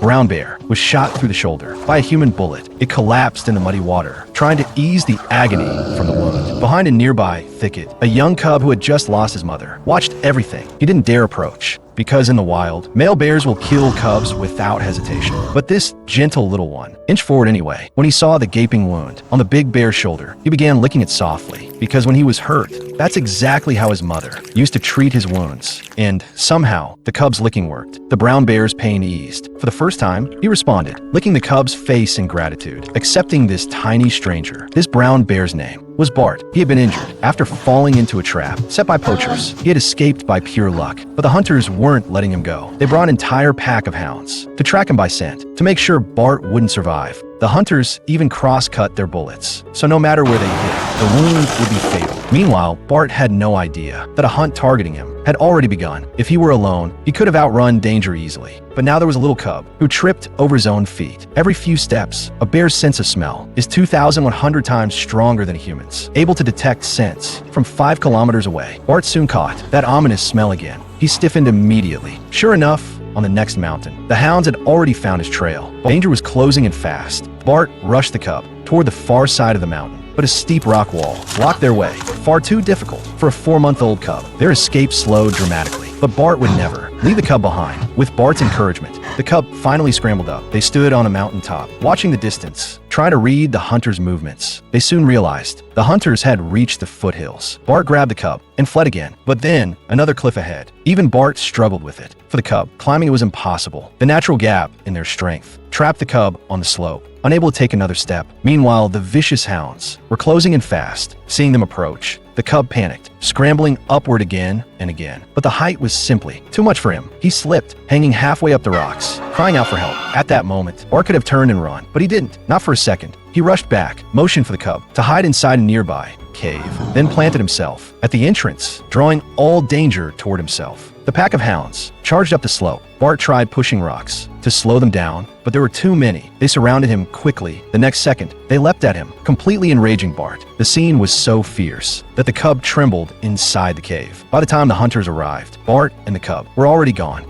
brown bear was shot through the shoulder by a human bullet. It collapsed in the muddy water, trying to ease the agony from the wound. Behind a nearby thicket, a young cub who had just lost his mother watched everything. He didn't dare approach, because in the wild, male bears will kill cubs without hesitation. But this gentle little one inched forward anyway. When he saw the gaping wound on the big bear's shoulder, he began licking it softly, because when he was hurt, that's exactly how his mother used to treat his wounds. And somehow, the cub's licking worked. The brown bear's pain eased. For the first time, he responded, licking the cub's face in gratitude, accepting this tiny stranger. This brown bear's name was Bart. He had been injured after falling into a trap set by poachers. He had escaped by pure luck, but the hunters weren't letting him go. They brought an entire pack of hounds to track him by scent, to make sure Bart wouldn't survive. The hunters even cross-cut their bullets, so no matter where they hit, the wound would be fatal. Meanwhile, Bart had no idea that a hunt targeting him had already begun. If he were alone, he could have outrun danger easily. But now there was a little cub who tripped over his own feet. Every few steps, a bear's sense of smell is 2,100 times stronger than a human's, able to detect scents from 5 kilometers away. Bart soon caught that ominous smell again. He stiffened immediately. Sure enough, on the next mountain, the hounds had already found his trail. Danger was closing in fast. Bart rushed the cub toward the far side of the mountain, but a steep rock wall blocked their way, far too difficult for a 4-month-old cub. Their escape slowed dramatically, but Bart would never leave the cub behind. With Bart's encouragement, the cub finally scrambled up. They stood on a mountaintop, watching the distance, trying to read the hunter's movements. They soon realized the hunters had reached the foothills. Bart grabbed the cub and fled again, but then another cliff ahead. Even Bart struggled with it. For the cub, climbing it was impossible. The natural gap in their strength trapped the cub on the slope, unable to take another step. Meanwhile, the vicious hounds were closing in fast. Seeing them approach, the cub panicked, scrambling upward again and again. But the height was simply too much for him. He slipped, hanging halfway up the rocks, crying out for help. At that moment, Bart could have turned and run, but he didn't, not for a second. He rushed back, motioned for the cub to hide inside a nearby cave, then planted himself at the entrance, drawing all danger toward himself. The pack of hounds charged up the slope. Bart tried pushing rocks to slow them down, but there were too many. They surrounded him quickly. The next second, they leapt at him, completely enraging Bart. The scene was so fierce that the cub trembled inside the cave. By the time the hunters arrived, Bart and the cub were already gone.